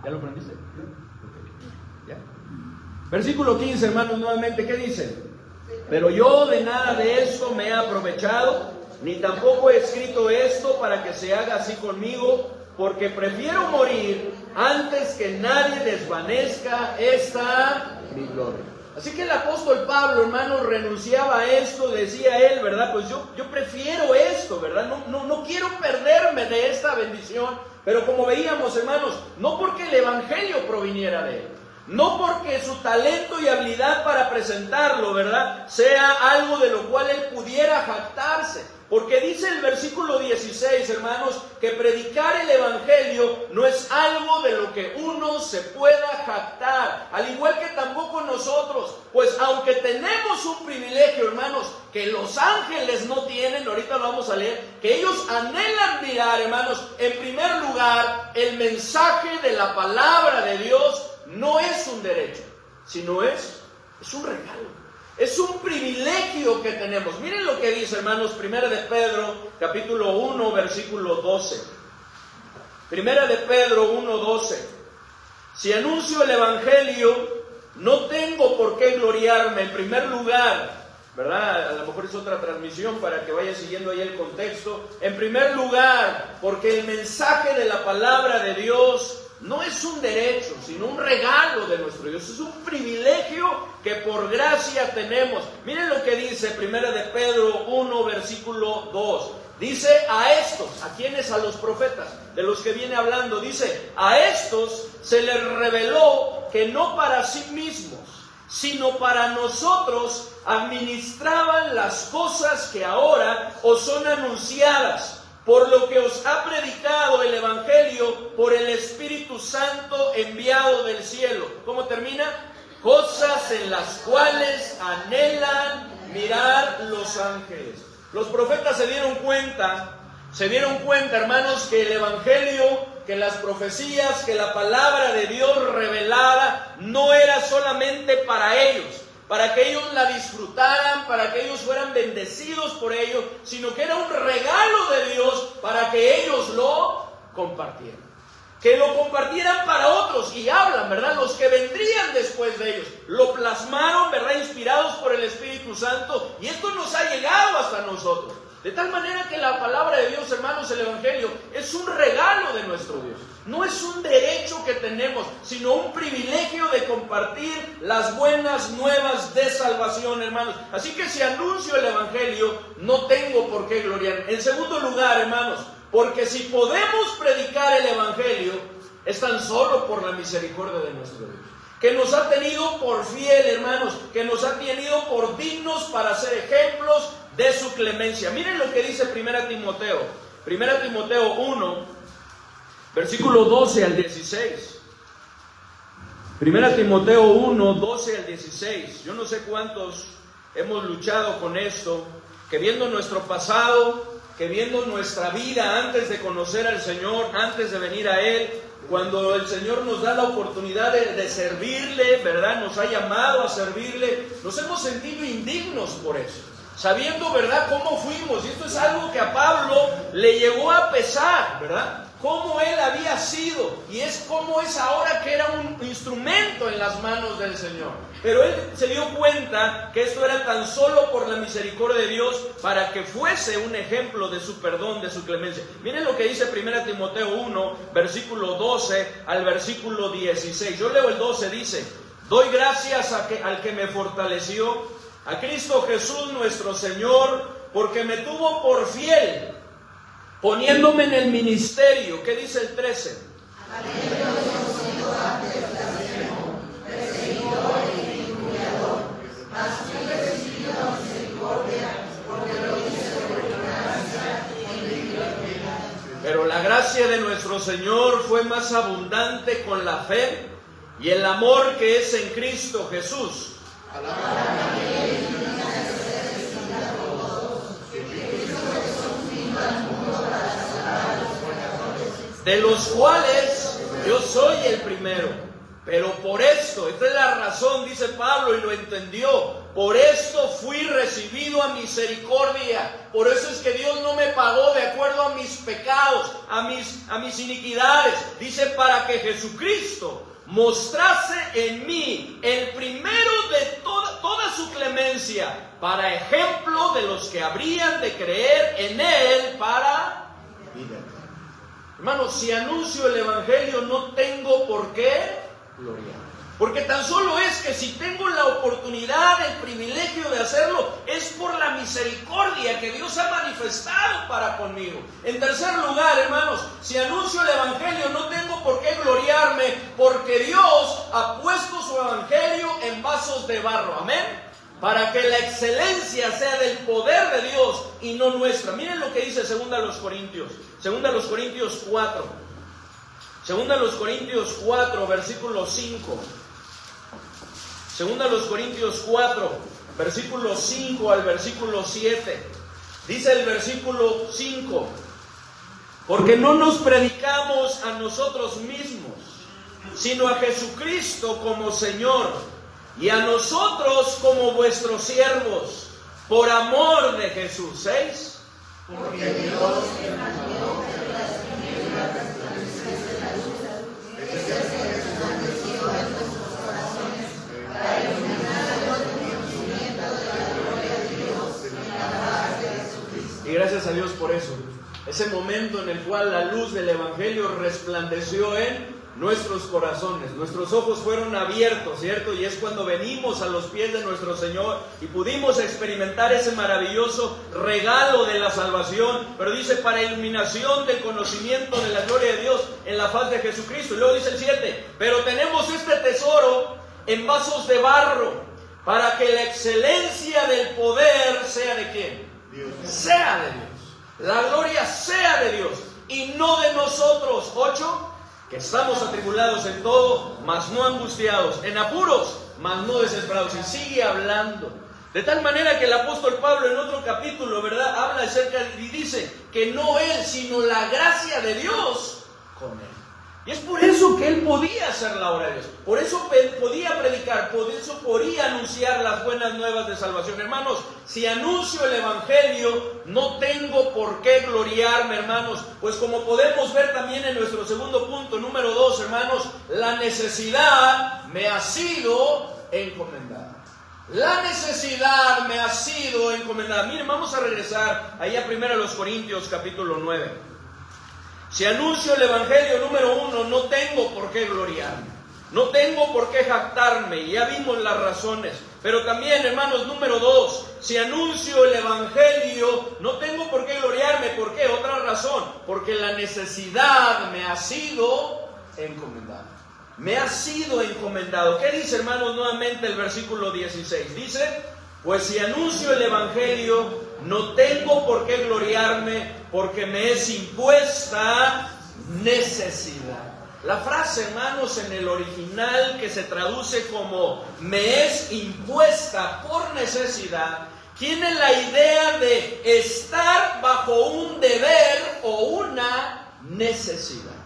¿Ya lo aprendiste? ¿Ya? Versículo 15, hermanos, nuevamente, ¿qué dice? Pero yo de nada de esto me he aprovechado, ni tampoco he escrito esto para que se haga así conmigo, porque prefiero morir antes que nadie desvanezca esta mi gloria. Así que el apóstol Pablo, hermanos, renunciaba a esto, decía él, ¿verdad? Pues yo prefiero esto, ¿verdad? No quiero perderme de esta bendición, pero como veíamos, hermanos, no porque el evangelio proviniera de él, no porque su talento y habilidad para presentarlo, ¿verdad?, sea algo de lo cual él pudiera jactarse. Porque dice el versículo 16, hermanos, que predicar el evangelio no es algo de lo que uno se pueda jactar. Al igual que tampoco nosotros, pues aunque tenemos un privilegio, hermanos, que los ángeles no tienen, ahorita lo vamos a leer, que ellos anhelan mirar, hermanos, en primer lugar, el mensaje de la palabra de Dios no es un derecho, sino es un regalo. Es un privilegio que tenemos. Miren lo que dice, hermanos, Primera de Pedro, capítulo 1, versículo 12. Primera de Pedro 1, 12. Si anuncio el evangelio, no tengo por qué gloriarme. En primer lugar, ¿verdad? A lo mejor es otra transmisión para que vaya siguiendo ahí el contexto. En primer lugar, porque el mensaje de la palabra de Dios no es un derecho, sino un regalo de nuestro Dios. Es un privilegio que por gracia tenemos. Miren lo que dice Primera de Pedro 1, versículo 2. Dice a estos, ¿a quiénes? A los profetas, de los que viene hablando. Dice, a estos se les reveló que no para sí mismos, sino para nosotros administraban las cosas que ahora os son anunciadas, por lo que os ha predicado el evangelio por el Espíritu Santo enviado del cielo. ¿Cómo termina? Cosas en las cuales anhelan mirar los ángeles. Los profetas se dieron cuenta, hermanos, que el evangelio, que las profecías, que la palabra de Dios revelada no era solamente para ellos, para que ellos la disfrutaran, para que ellos fueran bendecidos por ello, sino que era un regalo de Dios para que ellos lo compartieran. Que lo compartieran para otros, y hablan, ¿verdad? Los que vendrían después de ellos, lo plasmaron, ¿verdad? Inspirados por el Espíritu Santo, y esto nos ha llegado hasta nosotros. De tal manera que la palabra de Dios, hermanos, el evangelio, es un regalo de nuestro Dios. No es un derecho que tenemos, sino un privilegio de compartir las buenas nuevas de salvación, hermanos. Así que si anuncio el evangelio, no tengo por qué gloriar. En segundo lugar, hermanos, porque si podemos predicar el evangelio, es tan solo por la misericordia de nuestro Dios, que nos ha tenido por fiel, hermanos, que nos ha tenido por dignos para ser ejemplos de su clemencia. Miren lo que dice 1 Timoteo 1, versículo 12 al 16. 1 Timoteo 1, 12 al 16. Yo no sé cuántos hemos luchado con esto, que viendo nuestro pasado, que viendo nuestra vida antes de conocer al Señor, antes de venir a Él, cuando el Señor nos da la oportunidad de servirle, ¿verdad? Nos ha llamado a servirle, nos hemos sentido indignos por eso, sabiendo, ¿verdad?, cómo fuimos. Y esto es algo que a Pablo le llegó a pesar, ¿verdad? Cómo él había sido, y es como es ahora que era un instrumento en las manos del Señor. Pero él se dio cuenta que esto era tan solo por la misericordia de Dios, para que fuese un ejemplo de su perdón, de su clemencia. Miren lo que dice 1 Timoteo 1, versículo 12 al versículo 16. Yo leo el 12, dice: doy gracias al que me fortaleció, a Cristo Jesús nuestro Señor, porque me tuvo por fiel, poniéndome en el ministerio. ¿Qué dice el 13? Pero la gracia de nuestro Señor fue más abundante con la fe y el amor que es en Cristo Jesús. De los cuales yo soy el primero. Pero por esto, esta es la razón, dice Pablo, y lo entendió, por esto fui recibido a misericordia. Por eso es que Dios no me pagó de acuerdo a mis pecados, a mis iniquidades. Dice, para que Jesucristo mostrase en mí el primero de toda su clemencia, para ejemplo de los que habrían de creer en Él para vida. Hermanos, si anuncio el Evangelio, no tengo por qué gloriar. Porque tan solo es que si tengo la oportunidad, el privilegio de hacerlo, es por la misericordia que Dios ha manifestado para conmigo. En tercer lugar, hermanos, si anuncio el Evangelio, no tengo por qué gloriarme, porque Dios ha puesto su Evangelio en vasos de barro. Amén. Para que la excelencia sea del poder de Dios y no nuestra. Miren lo que dice 2 Corintios 4. 2 Corintios 4, versículo 5. 2 Corintios 4, versículo 5 al versículo 7. Dice el versículo 5: porque no nos predicamos a nosotros mismos, sino a Jesucristo como Señor, y a nosotros como vuestros siervos, por amor de Jesús. 6. Porque Dios y gracias a Dios por eso. Ese momento en el cual la luz del Evangelio resplandeció en nuestros corazones, nuestros ojos fueron abiertos, ¿cierto? Y es cuando venimos a los pies de nuestro Señor y pudimos experimentar ese maravilloso regalo de la salvación. Pero dice, para iluminación del conocimiento de la gloria de Dios en la faz de Jesucristo. Y luego dice el 7: pero tenemos este tesoro en vasos de barro, para que la excelencia del poder sea de ¿quién? Dios. Sea de Dios. La gloria sea de Dios y no de nosotros. 8. Que estamos atribulados en todo, mas no angustiados, en apuros, mas no desesperados. Y sigue hablando. De tal manera que el apóstol Pablo en otro capítulo, ¿verdad?, habla acerca y dice que no él, sino la gracia de Dios con él. Y es por eso que él podía hacer la obra de Dios. Por eso podía predicar, por eso podía anunciar las buenas nuevas de salvación. Hermanos, si anuncio el Evangelio, no tengo por qué gloriarme, hermanos. Pues como podemos ver también en nuestro segundo punto, número 2, hermanos, la necesidad me ha sido encomendada. La necesidad me ha sido encomendada. Miren, vamos a regresar ahí a 1 Corintios capítulo 9. Si anuncio el Evangelio, número 1, no tengo por qué gloriarme, no tengo por qué jactarme, ya vimos las razones. Pero también, hermanos, número 2, si anuncio el Evangelio, no tengo por qué gloriarme. ¿Por qué? Otra razón, porque la necesidad me ha sido encomendada. Me ha sido encomendado. ¿Qué dice, hermanos, nuevamente el versículo 16? Dice, pues si anuncio el Evangelio, no tengo por qué gloriarme, porque me es impuesta necesidad. La frase, hermanos, en el original, que se traduce como me es impuesta por necesidad, tiene la idea de estar bajo un deber o una necesidad.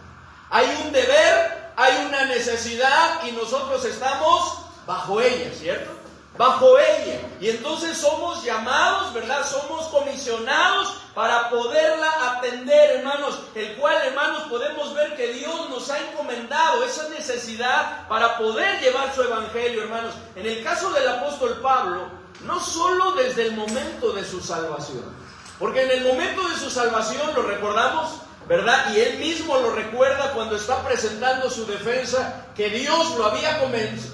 Hay un deber, hay una necesidad y nosotros estamos bajo ella, ¿cierto? Bajo ella. Y entonces somos llamados, ¿verdad? Somos comisionados para poderla atender, hermanos. El cual, hermanos, podemos ver que Dios nos ha encomendado esa necesidad para poder llevar su evangelio, hermanos. En el caso del apóstol Pablo, no solo desde el momento de su salvación, porque en el momento de su salvación, lo recordamos, ¿verdad? Y él mismo lo recuerda cuando está presentando su defensa, que Dios lo había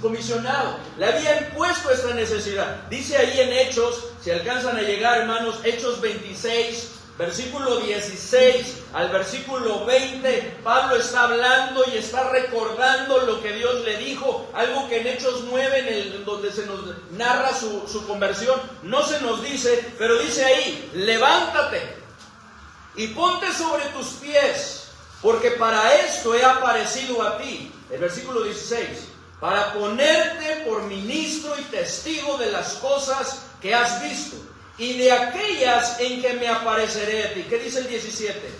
comisionado, le había impuesto esta necesidad. Dice ahí en Hechos, si alcanzan a llegar, hermanos, Hechos 26, versículo 16 al versículo 20, Pablo está hablando y está recordando lo que Dios le dijo, algo que en Hechos 9, donde se nos narra su conversión, no se nos dice, pero dice ahí, levántate y ponte sobre tus pies, porque para esto he aparecido a ti. El versículo 16, para ponerte por ministro y testigo de las cosas que has visto y de aquellas en que me apareceré a ti. ¿Qué dice el 17?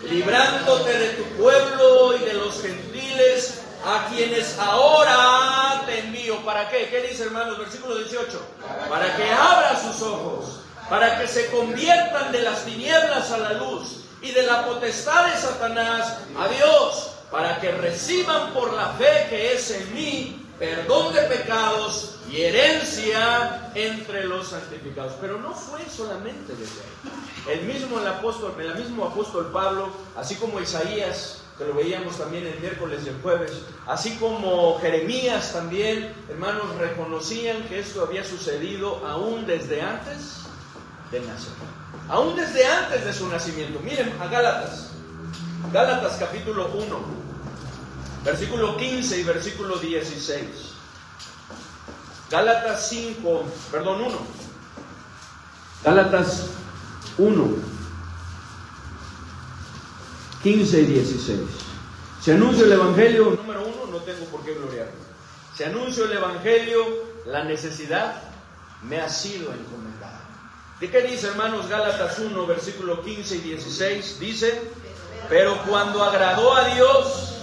Librándote de tu pueblo y de los gentiles, a quienes ahora te envío. ¿Para ¿para qué? ¿Qué dice, hermanos? Versículo 18. Para que abra sus ojos, para que se conviertan de las tinieblas a la luz y de la potestad de Satanás a Dios, para que reciban por la fe que es en mí perdón de pecados y herencia entre los santificados. Pero no fue solamente desde ahí. El mismo apóstol Pablo, así como Isaías, que lo veíamos también el miércoles y el jueves, así como Jeremías también, hermanos, reconocían que esto había sucedido aún desde antes de nacer, aún desde antes de su nacimiento. Miren a Gálatas capítulo 1, versículo 15 y versículo 16. Gálatas 1. Gálatas 1, 15 y 16. Se anuncia el Evangelio, número 1, no tengo por qué gloriarme. Se anuncia el Evangelio, la necesidad me ha sido encomendada. ¿De qué dice, hermanos? Gálatas 1, versículo 15 y 16. Dice: pero cuando agradó a Dios,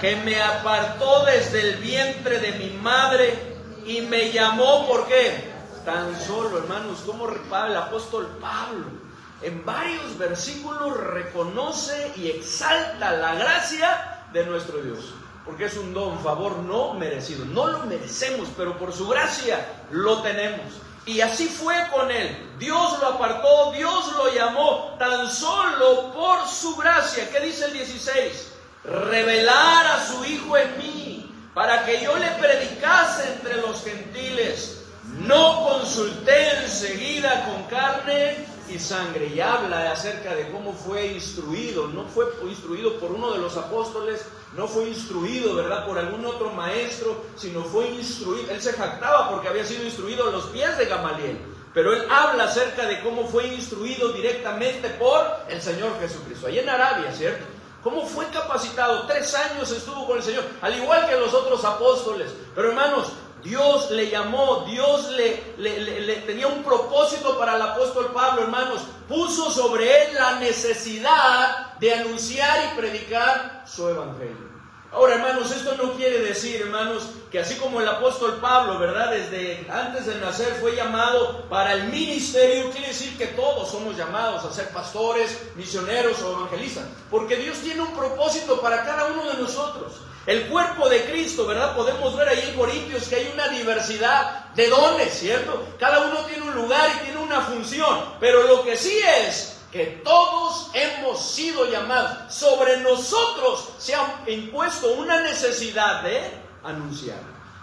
que me apartó desde el vientre de mi madre y me llamó, ¿por qué? Tan solo, hermanos, como el apóstol Pablo en varios versículos reconoce y exalta la gracia de nuestro Dios, porque es un don, favor no merecido. No lo merecemos, pero por su gracia lo tenemos. Y así fue con él. Dios lo apartó, Dios lo llamó, tan solo por su gracia. ¿Qué dice el 16? Revelar a su Hijo en mí, para que yo le predicase entre los gentiles. No consulté enseguida con carne y sangre. Y habla acerca de cómo fue instruido. No fue instruido por uno de los apóstoles, no fue instruido, ¿verdad?, por algún otro maestro, sino fue instruido. Él se jactaba porque había sido instruido a los pies de Gamaliel, pero él habla acerca de cómo fue instruido directamente por el Señor Jesucristo, allá en Arabia, ¿cierto? ¿Cómo fue capacitado? 3 años estuvo con el Señor, al igual que los otros apóstoles. Pero, hermanos, Dios le llamó, Dios le tenía un propósito para el apóstol Pablo, hermanos. Puso sobre él la necesidad de anunciar y predicar su evangelio. Ahora, hermanos, esto no quiere decir, hermanos, que así como el apóstol Pablo, ¿verdad?, desde antes de nacer fue llamado para el ministerio, quiere decir que todos somos llamados a ser pastores, misioneros o evangelistas, porque Dios tiene un propósito para cada uno de nosotros. El cuerpo de Cristo, ¿verdad? Podemos ver ahí en Corintios que hay una diversidad de dones, ¿cierto? Cada uno tiene un lugar y tiene una función, pero lo que sí es que todos hemos sido llamados. Sobre nosotros se ha impuesto una necesidad de anunciar,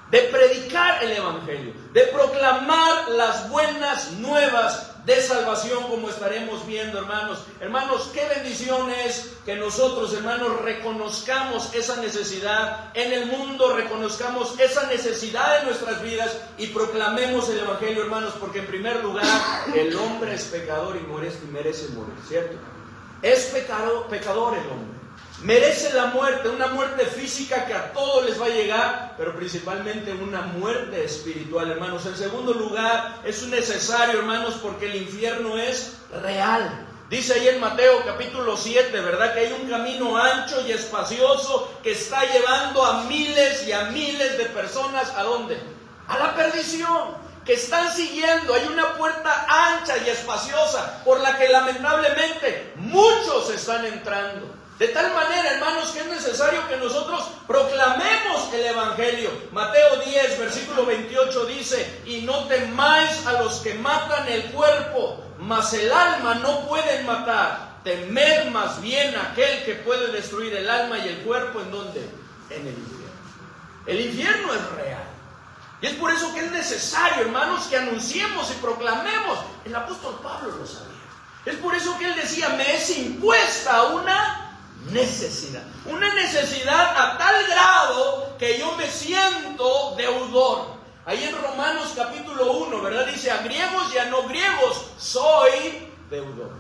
de predicar el evangelio, de proclamar las buenas nuevas de salvación, como estaremos viendo, hermanos. Hermanos, qué bendición es que nosotros, hermanos, reconozcamos esa necesidad en el mundo, reconozcamos esa necesidad en nuestras vidas y proclamemos el evangelio, hermanos, porque en primer lugar el hombre es pecador y merece morir, ¿cierto? Es pecador el hombre. Merece la muerte, una muerte física que a todos les va a llegar, pero principalmente una muerte espiritual, hermanos. En segundo lugar, es necesario, hermanos, porque el infierno es real. Dice ahí en Mateo capítulo 7, ¿verdad?, que hay un camino ancho y espacioso que está llevando a miles y a miles de personas, ¿a dónde? A la perdición, que están siguiendo. Hay una puerta ancha y espaciosa por la que lamentablemente muchos están entrando. De tal manera, hermanos, que es necesario que nosotros proclamemos el evangelio. Mateo 10, versículo 28 dice: y no temáis a los que matan el cuerpo, mas el alma no pueden matar. Temed más bien a aquel que puede destruir el alma y el cuerpo, ¿en dónde? En el infierno. El infierno es real. Y es por eso que es necesario, hermanos, que anunciemos y proclamemos. El apóstol Pablo lo sabía. Es por eso que él decía: me es impuesta una necesidad a tal grado que yo me siento deudor. Ahí en Romanos capítulo 1, ¿verdad?, dice: a griegos y a no griegos soy deudor.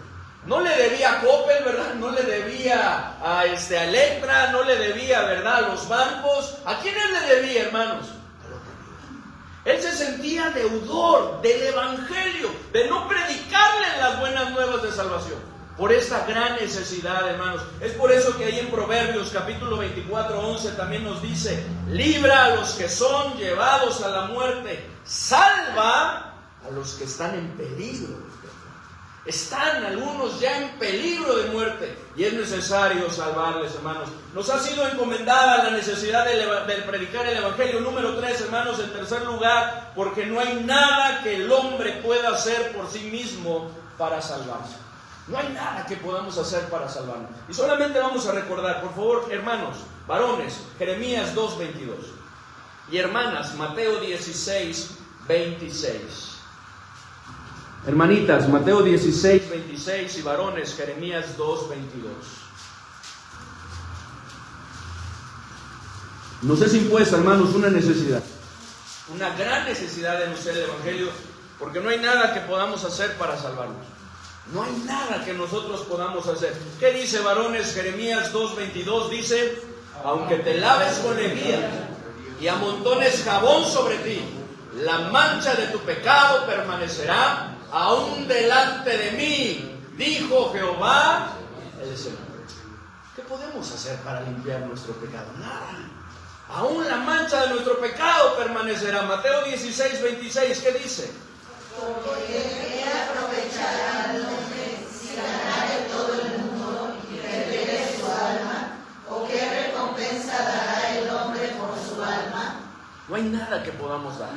No le debía a Coppel, ¿verdad? No le debía a Electra, no le debía, ¿verdad?, a los bancos. ¿A quiénes le debía, hermanos? Él se sentía deudor del evangelio, de no predicarle las buenas nuevas de salvación. por esta gran necesidad, hermanos. Es por eso que ahí en Proverbios capítulo 24:11 también nos dice: libra a los que son llevados a la muerte, salva a los que están en peligro. Están algunos ya en peligro de muerte y es necesario salvarles, hermanos. Nos ha sido encomendada la necesidad de predicar el Evangelio. Número 3, hermanos, en tercer lugar, porque no hay nada que el hombre pueda hacer por sí mismo para salvarse. No hay nada que podamos hacer para salvarnos. Y solamente vamos a recordar, por favor, hermanos, varones, Jeremías 2:22. Y hermanas, Mateo 16:26. Hermanitas, Mateo 16:26 y varones, Jeremías 2:22. Nos es impuesta, hermanos, una necesidad, una gran necesidad de anunciar el Evangelio, porque no hay nada que podamos hacer para salvarnos. No hay nada que nosotros podamos hacer. ¿Qué dice, varones? Jeremías 2:22 dice: aunque te laves con lejía y amontones jabón sobre ti, la mancha de tu pecado permanecerá aún delante de mí, dijo Jehová el Señor. ¿Qué podemos hacer para limpiar nuestro pecado? Nada. Aún la mancha de nuestro pecado permanecerá. Mateo 16:26, ¿qué dice? Porque ¿qué aprovechará al hombre si ganare todo el mundo y perdiere su alma? ¿O qué recompensa dará el hombre por su alma? No hay nada que podamos dar.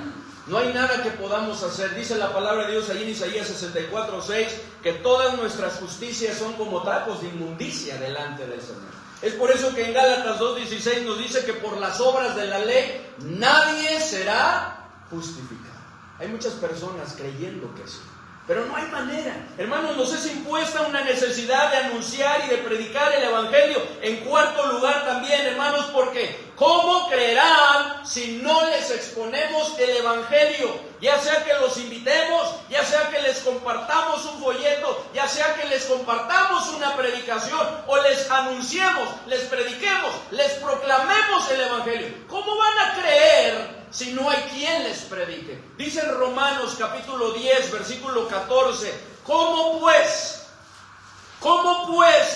No hay nada que podamos hacer. Dice la palabra de Dios allí en Isaías 64:6 que todas nuestras justicias son como trapos de inmundicia delante del Señor. Es por eso que en Gálatas 2:16 nos dice que por las obras de la ley nadie será justificado. Hay muchas personas creyendo que sí, pero no hay manera. Hermanos, nos es impuesta una necesidad de anunciar y de predicar el Evangelio. En cuarto lugar también, hermanos, porque ¿cómo creerán si no les exponemos el Evangelio? Ya sea que los invitemos, ya sea que les compartamos un folleto, ya sea que les compartamos una predicación, o les anunciemos, les prediquemos, les proclamemos el Evangelio. ¿Cómo van a creer si no hay quien les predique? Dice en Romanos capítulo 10, versículo 14: ¿Cómo pues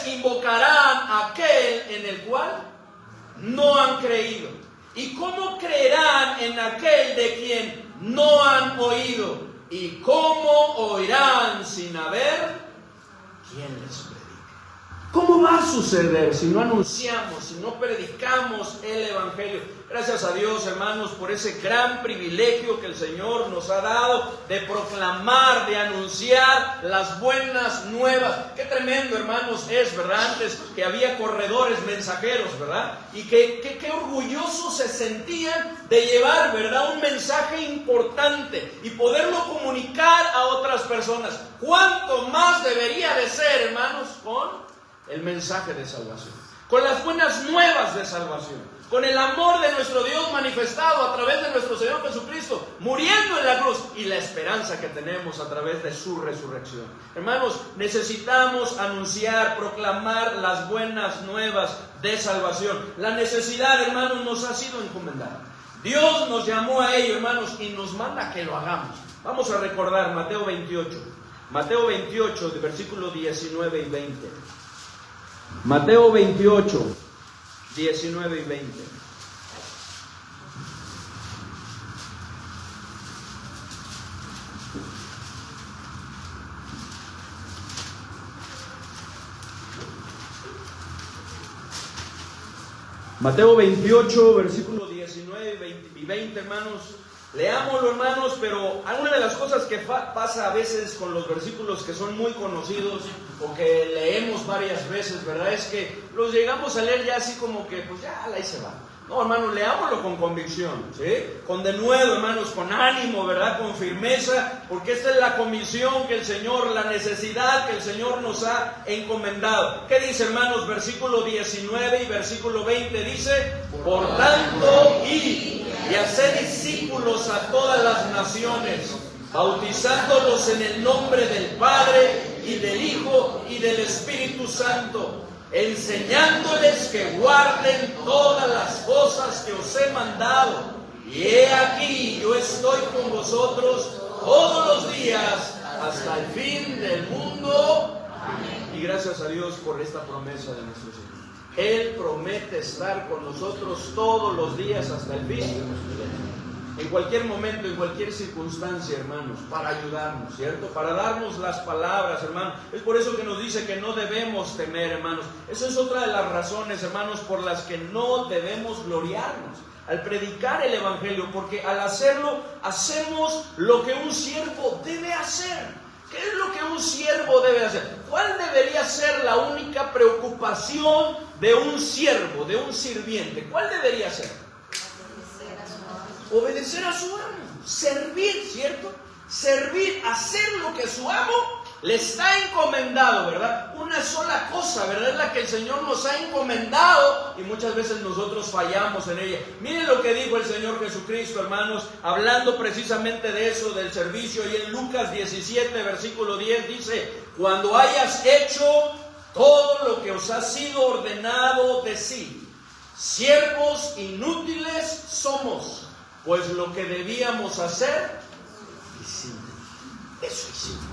invocarán a aquel en el cual no han creído? ¿Y cómo creerán en aquel de quien no han oído? ¿Y cómo oirán sin haber quien les predique? ¿Cómo va a suceder si no anunciamos, si no predicamos el Evangelio? Gracias a Dios, hermanos, por ese gran privilegio que el Señor nos ha dado de proclamar, de anunciar las buenas nuevas. Qué tremendo, hermanos, es, ¿verdad? Antes que había corredores mensajeros, ¿verdad? Y qué orgullosos se sentían de llevar, ¿verdad?, un mensaje importante y poderlo comunicar a otras personas. ¿Cuánto más debería de ser, hermanos, con el mensaje de salvación, con las buenas nuevas de salvación, con el amor de nuestro Dios manifestado a través de nuestro Señor Jesucristo, muriendo en la cruz, y la esperanza que tenemos a través de su resurrección? Hermanos, necesitamos anunciar, proclamar las buenas nuevas de salvación. La necesidad, hermanos, nos ha sido encomendada. Dios nos llamó a ello, hermanos, y nos manda que lo hagamos. Vamos a recordar Mateo 28, de versículos 19 y 20. Mateo 28, 19 y 20. Mateo 28, versículos 19 y 20, hermanos. Leámoslo, hermanos, pero alguna de las cosas que pasa a veces con los versículos que son muy conocidos o que leemos varias veces, ¿verdad?, es que los llegamos a leer ya así como que, pues ya, ahí se va. No, hermanos, leámoslo con convicción, ¿sí? Con denuedo, hermanos, con ánimo, ¿verdad?, con firmeza, porque esta es la comisión que el Señor, la necesidad que el Señor nos ha encomendado. ¿Qué dice, hermanos? Versículo 19 y versículo 20 dice: por tanto, id y hacer discípulos a todas las naciones, bautizándolos en el nombre del Padre y del Hijo y del Espíritu Santo, enseñándoles que guarden todas las cosas que os he mandado. Y he aquí, yo estoy con vosotros todos los días hasta el fin del mundo. Y gracias a Dios por esta promesa de nuestro Señor. Él promete estar con nosotros todos los días hasta el fin. En cualquier momento, en cualquier circunstancia, hermanos, para ayudarnos, ¿cierto? Para darnos las palabras, hermanos. Es por eso que nos dice que no debemos temer, hermanos. Esa es otra de las razones, hermanos, por las que no debemos gloriarnos al predicar el Evangelio, porque al hacerlo, hacemos lo que un siervo debe hacer. ¿Qué es lo que un siervo debe hacer? ¿Cuál debería ser la única preocupación de un siervo, de un sirviente? ¿Cuál debería ser? Obedecer a su amo, servir, ¿cierto? Servir, hacer lo que su amo le está encomendado, ¿verdad? Una sola cosa, ¿verdad? Es la que el Señor nos ha encomendado y muchas veces nosotros fallamos en ella. Miren lo que dijo el Señor Jesucristo, hermanos, hablando precisamente de eso, del servicio, y en Lucas 17, versículo 10 dice: cuando hayas hecho todo lo que os ha sido ordenado, decid, siervos inútiles somos, pues lo que debíamos hacer, hicimos. Eso hicimos.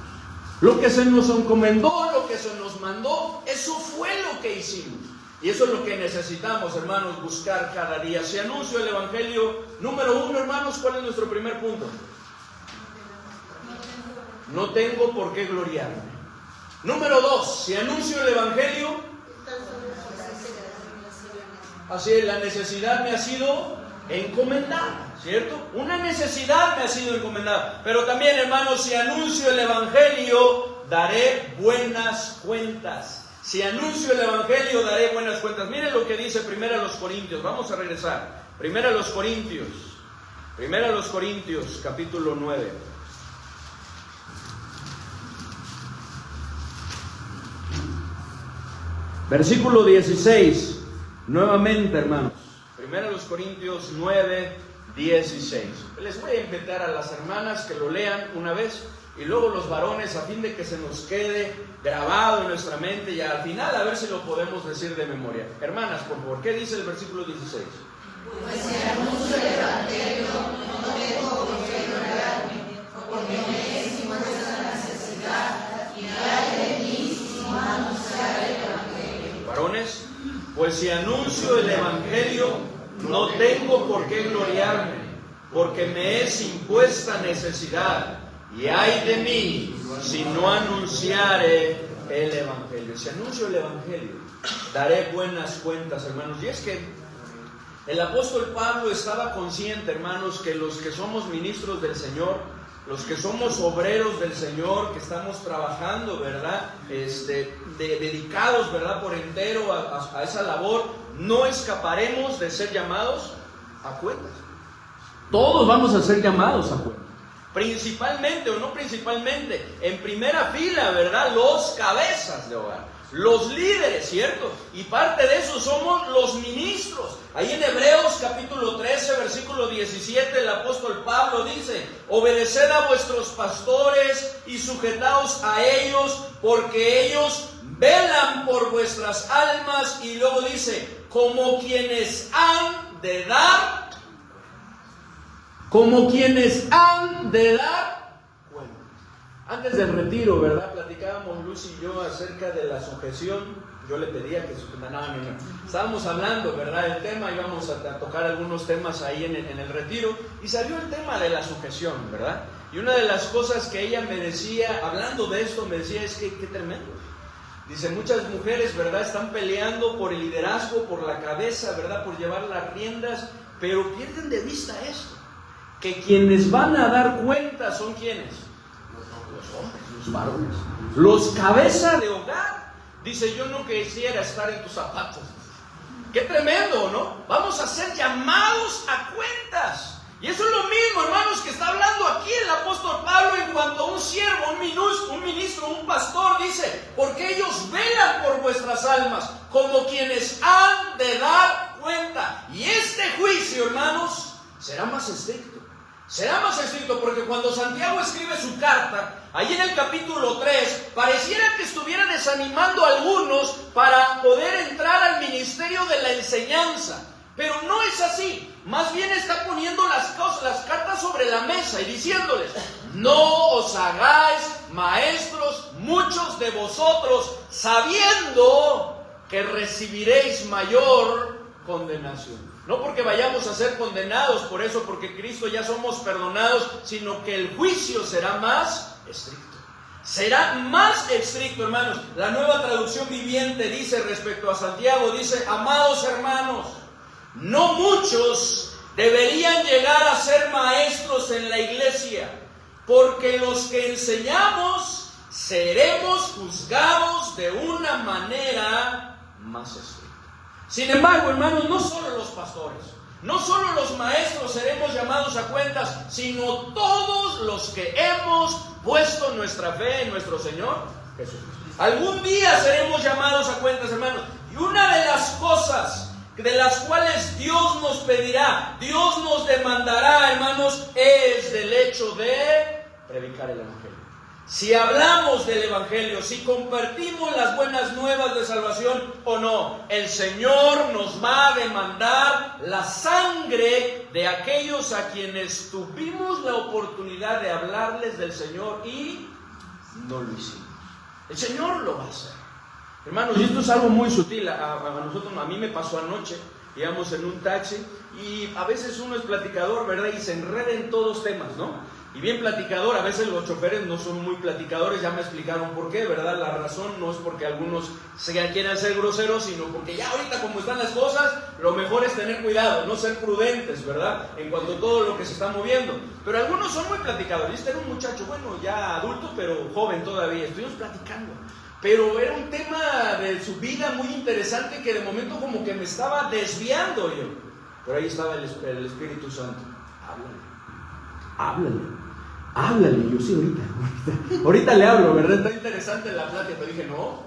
Lo que se nos encomendó, lo que se nos mandó, eso fue lo que hicimos. Y eso es lo que necesitamos, hermanos, buscar cada día. Si anuncio el Evangelio, número 1, hermanos, ¿cuál es nuestro primer punto? No tengo por qué gloriarme. Número 2, si anuncio el Evangelio, así es, la necesidad me ha sido encomendada, ¿cierto? Una necesidad me ha sido encomendada. Pero también, hermanos, si anuncio el Evangelio, daré buenas cuentas. Si anuncio el Evangelio, daré buenas cuentas. Miren lo que dice 1 Corintios. Vamos a regresar. 1 Corintios, capítulo 9. Versículo 16. Nuevamente, hermanos. 1 Corintios 9, 16. Les voy a invitar a las hermanas que lo lean una vez y luego los varones, a fin de que se nos quede grabado en nuestra mente y al final a ver si lo podemos decir de memoria. Hermanas, por favor, ¿qué dice el versículo 16? Pues si anuncio el Evangelio, no tengo por qué gloriarme, porque me es impuesta necesidad y ay de mí si no anunciar el Evangelio. Varones, pues si anuncio el Evangelio, no tengo por qué gloriarme, porque me es impuesta necesidad, y ay de mí si no anunciare el Evangelio. Si anuncio el Evangelio, daré buenas cuentas, hermanos. Y es que el apóstol Pablo estaba consciente, hermanos, que los que somos ministros del Señor, los que somos obreros del Señor, que estamos trabajando, ¿verdad? Dedicados, ¿verdad? Por entero a esa labor, no escaparemos de ser llamados a cuentas. Todos vamos a ser llamados a cuentas. Principalmente o no principalmente, en primera fila, ¿verdad? Los cabezas de hogar, los líderes, ¿cierto? Y parte de eso somos los ministros. Ahí en Hebreos capítulo 13, versículo 17, el apóstol Pablo dice: obedeced a vuestros pastores y sujetaos a ellos, porque ellos velan por vuestras almas. Y luego dice: como quienes han de dar cuenta. Antes del retiro, ¿verdad? Platicábamos Luz y yo acerca de la sujeción. Yo le pedía que no. Estábamos hablando, ¿verdad? El tema, íbamos a tocar algunos temas ahí en el retiro, y salió el tema de la sujeción, ¿verdad? Y una de las cosas que ella me decía, hablando de esto, me decía, es que qué tremendo. Dice, muchas mujeres, ¿verdad? Están peleando por el liderazgo, por la cabeza, ¿verdad? Por llevar las riendas, pero pierden de vista esto, que quienes van a dar cuenta son ¿quiénes? Los hombres, los varones, los cabezas de hogar. Dice, yo no quisiera estar en tus zapatos. Qué tremendo, ¿no? Vamos a ser llamados a cuentas. Y eso es lo mismo, hermanos, que está hablando aquí el apóstol Pablo en cuanto a un siervo, un ministro, un pastor. Dice, porque ellos velan por vuestras almas, como quienes han de dar cuenta. Y este juicio, hermanos, será más estricto. Será más estricto, porque cuando Santiago escribe su carta, ahí en el capítulo 3, pareciera que estuviera desanimando a algunos para poder entrar al ministerio de la enseñanza. Pero no es así. Más bien está poniendo las cartas sobre la mesa y diciéndoles: no os hagáis maestros muchos de vosotros, sabiendo que recibiréis mayor condenación. No porque vayamos a ser condenados por eso, porque Cristo ya somos perdonados, sino que el juicio será más estricto. Será más estricto, hermanos. La Nueva Traducción Viviente dice respecto a Santiago, dice: amados hermanos, no muchos deberían llegar a ser maestros en la iglesia, porque los que enseñamos seremos juzgados de una manera más estricta. Sin embargo, hermanos, no solo los pastores, no solo los maestros seremos llamados a cuentas, sino todos los que hemos puesto nuestra fe en nuestro Señor Jesús. Algún día seremos llamados a cuentas, hermanos. Y una de las cosas de las cuales Dios nos pedirá, Dios nos demandará, hermanos, es del hecho de predicar el Evangelio. Si hablamos del Evangelio, si compartimos las buenas nuevas de salvación o no, el Señor nos va a demandar la sangre de aquellos a quienes tuvimos la oportunidad de hablarles del Señor y no lo hicimos. El Señor lo va a hacer. Hermanos, y esto es algo muy sutil. A mí me pasó anoche. Íbamos en un taxi y a veces uno es platicador, ¿verdad? Y se enreda en todos temas, ¿no? Y bien platicador, a veces los choferes no son muy platicadores, ya me explicaron por qué, ¿verdad? La razón no es porque algunos quieran ser groseros, sino porque ya ahorita como están las cosas, lo mejor es tener cuidado, no ser prudentes, ¿verdad? En cuanto a todo lo que se está moviendo. Pero algunos son muy platicadores. Este era un muchacho, bueno, ya adulto, pero joven todavía, estuvimos platicando. Pero era un tema de su vida muy interesante que de momento como que me estaba desviando yo. Pero ahí estaba el Espíritu Santo. Háblale. Yo sí, ahorita le hablo, ¿verdad? Está interesante la plática. Pero dije, no,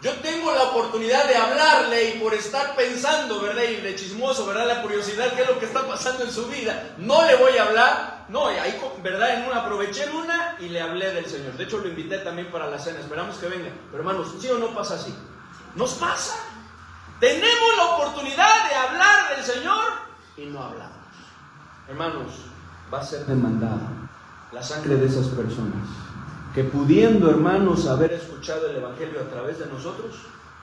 yo tengo la oportunidad de hablarle y por estar pensando, ¿verdad? Y de chismoso, ¿verdad? La curiosidad, ¿qué es lo que está pasando en su vida? No le voy a hablar. No, ahí, ¿verdad? Aproveché en una y le hablé del Señor. De hecho, lo invité también para la cena. Esperamos que venga. Pero hermanos, ¿sí o no pasa así? Nos pasa. Tenemos la oportunidad de hablar del Señor y no hablamos. Hermanos, va a ser demandada la sangre de esas personas que pudiendo, hermanos, haber escuchado el Evangelio a través de nosotros,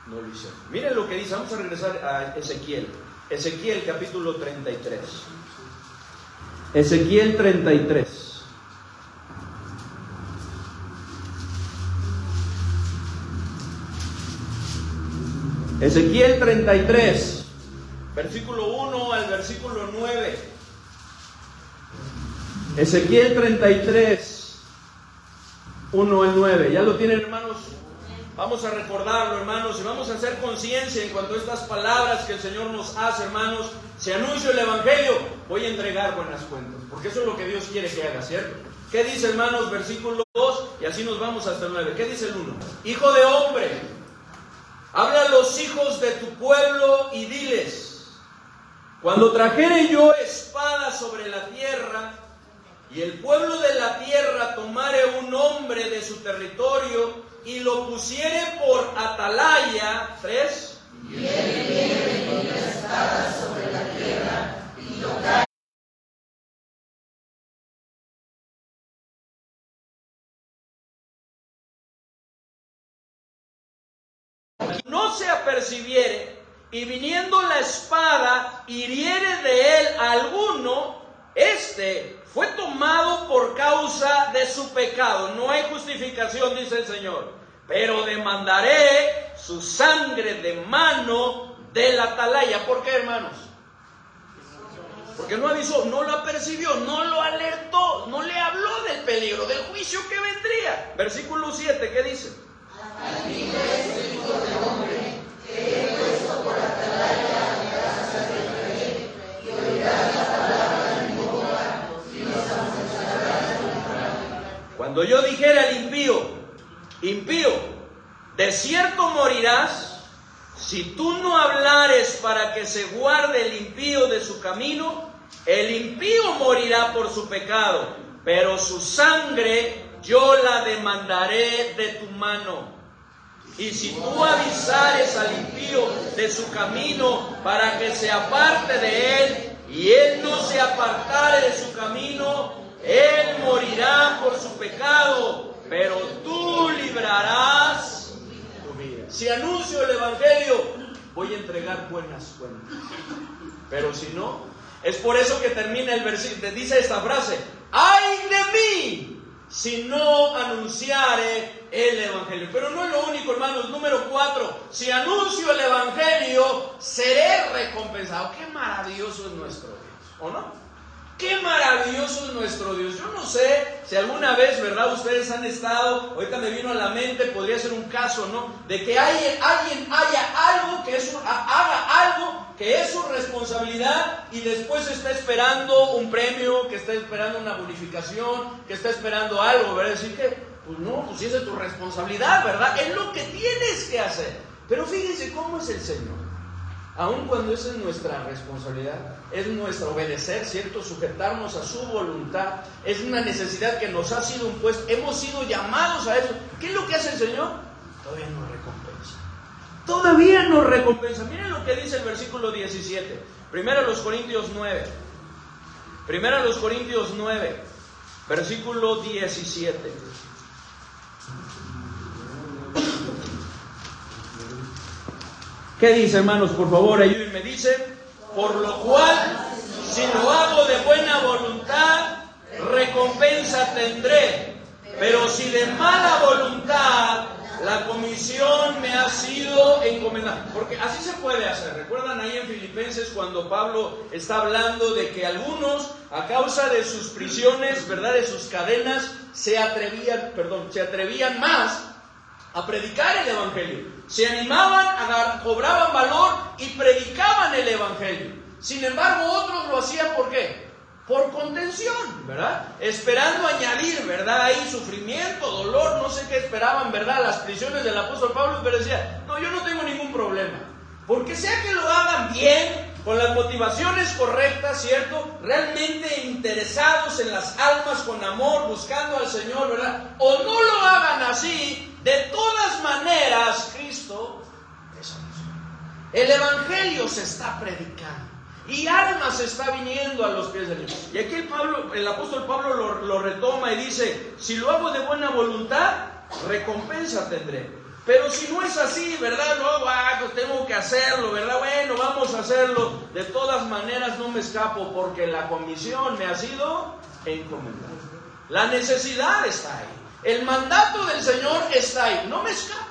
no lo hicieron. Miren lo que dice. Vamos a regresar a Ezequiel. Ezequiel capítulo 33. Ezequiel 33. Ezequiel 33, versículo 1 al versículo 9. Ezequiel 33, 1 al 9. ¿Ya lo tienen, hermanos? Vamos a recordarlo, hermanos, y vamos a hacer conciencia en cuanto a estas palabras que el Señor nos hace, hermanos. Si anuncio el Evangelio, voy a entregar buenas cuentas, porque eso es lo que Dios quiere que haga, ¿cierto? ¿Qué dice, hermanos? Versículo 2, y así nos vamos hasta el 9. ¿Qué dice el 1? Hijo de hombre, habla a los hijos de tu pueblo y diles: cuando trajere yo espada sobre la tierra, y el pueblo de la tierra tomare un hombre de su territorio y lo pusiere por atalaya, 3. Y él viene con la espada sobre la tierra y tocare. No se apercibiere, y viniendo la espada hiriere de él a alguno, fue tomado por causa de su pecado. No hay justificación, dice el Señor, pero demandaré su sangre de mano del atalaya. ¿Por qué, hermanos? Porque no avisó, no lo apercibió, no lo alertó, no le habló del peligro, del juicio que vendría. Versículo 7, ¿qué dice? Así es, hijo de hombre, que he puesto por atalaya a la casa de Israel, y oirás la palabra de mi boca, y los amonestarás de mi mano. Cuando yo dijera al impío, de cierto morirás, si tú no hablares para que se guarde el impío de su camino, el impío morirá por su pecado, pero su sangre yo la demandaré de tu mano. Y si tú avisares al impío de su camino para que se aparte de él, y él no se apartare de su camino, él morirá por su pecado, pero tú librarás tu vida. Si anuncio el Evangelio, voy a entregar buenas cuentas. Pero si no, es por eso que termina el versículo, dice esta frase: ¡ay de mí si no anunciare el Evangelio! Pero no es lo único, hermanos. Número 4, si anuncio el Evangelio, seré recompensado. ¡Qué maravilloso es nuestro Dios! ¿O no? ¡Qué maravilloso es nuestro Dios! Yo no sé si alguna vez, ¿verdad?, ustedes han estado, ahorita me vino a la mente, podría ser un caso, ¿no?, de que alguien haga algo que es su responsabilidad y después está esperando un premio, que está esperando una bonificación, que está esperando algo, ¿verdad? Decir que, pues no, pues si esa es tu responsabilidad, ¿verdad? Es lo que tienes que hacer. Pero fíjense cómo es el Señor. Aun cuando esa es nuestra responsabilidad, es nuestro obedecer, ¿cierto? Sujetarnos a su voluntad, es una necesidad que nos ha sido impuesta, hemos sido llamados a eso. ¿Qué es lo que hace el Señor? Todavía nos recompensa. Todavía nos recompensa. Miren lo que dice el versículo 17. Primero Corintios 9, versículo 17. ¿Qué dice, hermanos? Por favor, ayúdenme. Dice: por lo cual, si lo hago de buena voluntad, recompensa tendré. Pero si de mala voluntad, la comisión me ha sido encomendada. Porque así se puede hacer. ¿Recuerdan ahí en Filipenses cuando Pablo está hablando de que algunos, a causa de sus prisiones, ¿verdad?, de sus cadenas, se atrevían más a predicar el Evangelio? Se animaban, cobraban valor y predicaban el Evangelio. Sin embargo, otros lo hacían ¿por qué? Por contención, ¿verdad? Esperando añadir, ¿verdad?, ahí sufrimiento, dolor, no sé qué esperaban, ¿verdad?, las prisiones del apóstol Pablo. Pero decía: no, yo no tengo ningún problema, porque sea que lo hagan bien, con las motivaciones correctas, ¿cierto?, realmente interesados en las almas, con amor, buscando al Señor, ¿verdad?, o no lo hagan así, de todas maneras, Cristo es anunciado. El Evangelio se está predicando y almas se está viniendo a los pies de Dios. Y aquí el apóstol Pablo lo retoma y dice: si lo hago de buena voluntad, recompensa tendré. Pero si no es así, ¿verdad?, no, pues tengo que hacerlo, ¿verdad? Bueno, vamos a hacerlo. De todas maneras no me escapo, porque la comisión me ha sido encomendada. La necesidad está ahí. El mandato del Señor está ahí, no me escapo.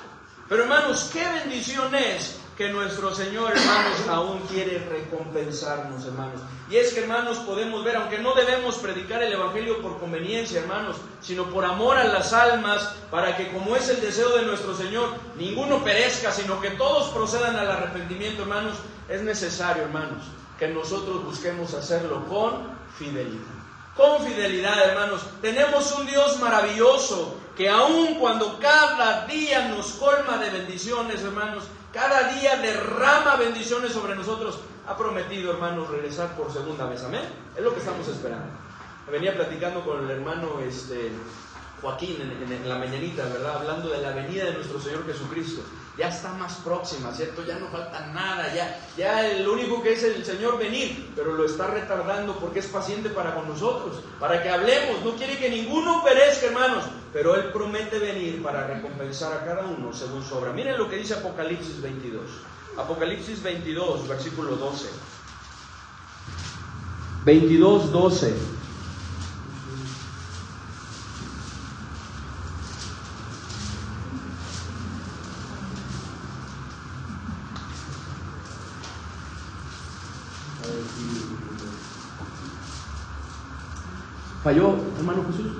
Pero hermanos, qué bendición es que nuestro Señor, hermanos, aún quiere recompensarnos, hermanos. Y es que, hermanos, podemos ver, aunque no debemos predicar el Evangelio por conveniencia, hermanos, sino por amor a las almas, para que, como es el deseo de nuestro Señor, ninguno perezca, sino que todos procedan al arrepentimiento, hermanos. Es necesario, hermanos, que nosotros busquemos hacerlo con fidelidad. Con fidelidad, hermanos. Tenemos un Dios maravilloso que aun cuando cada día nos colma de bendiciones, hermanos, cada día derrama bendiciones sobre nosotros, ha prometido, hermanos, regresar por segunda vez. Amén. Es lo que estamos esperando. Venía platicando con el hermano Joaquín en la mañanita, ¿verdad?, hablando de la venida de nuestro Señor Jesucristo. Ya está más próxima, ¿cierto? Ya no falta nada, ya lo único que es el Señor venir, pero lo está retardando porque es paciente para con nosotros, para que hablemos. No quiere que ninguno perezca, hermanos, pero Él promete venir para recompensar a cada uno según su obra. Miren lo que dice Apocalipsis 22. Apocalipsis 22, versículo 12. 22, 12. ¿Falló, hermano Jesús?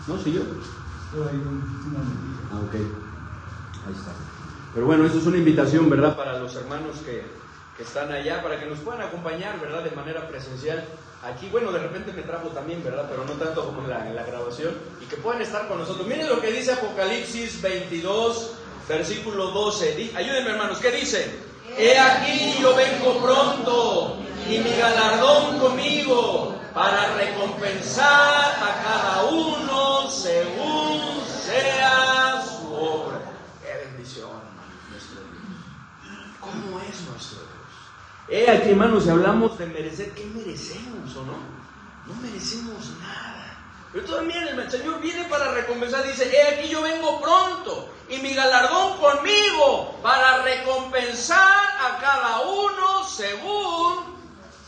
¿No? ¿Siguió? Ok. Ahí está. Pero bueno, eso es una invitación, ¿verdad?, para los hermanos que están allá, para que nos puedan acompañar, ¿verdad?, de manera presencial. Aquí, bueno, de repente me trajo también, ¿verdad?, pero no tanto como en la grabación. Y que puedan estar con nosotros. Miren lo que dice Apocalipsis 22, versículo 12. Ayúdenme, hermanos, ¿qué dice? He aquí yo vengo pronto, y mi galardón conmigo, para recompensar a cada uno según sea su obra. ¡Qué bendición, hermano, nuestro Dios! ¿Cómo es nuestro Dios? Aquí, hermanos, si hablamos de merecer, ¿qué merecemos o no? No merecemos nada. Pero también el Señor viene para recompensar. Dice, he aquí yo vengo pronto y mi galardón conmigo para recompensar a cada uno según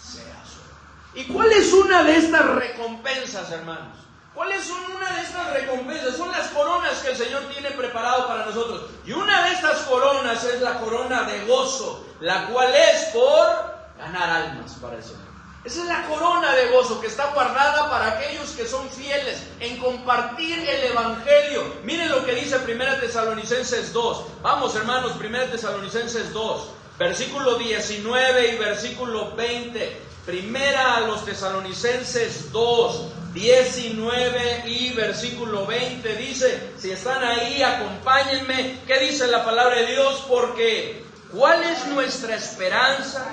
sea su obra. ¿Y cuál es una de estas recompensas, hermanos? ¿Cuáles son una de estas recompensas? Son las coronas que el Señor tiene preparado para nosotros. Y una de estas coronas es la corona de gozo, la cual es por ganar almas para el Señor. Esa es la corona de gozo que está guardada para aquellos que son fieles en compartir el Evangelio. Miren lo que dice 1 Tesalonicenses 2. Vamos, hermanos, 1 Tesalonicenses 2, versículo 19 y versículo 20. Primera a los Tesalonicenses 2, 19 y versículo 20 dice, si están ahí, acompáñenme. ¿Qué dice la palabra de Dios? Porque ¿cuál es nuestra esperanza,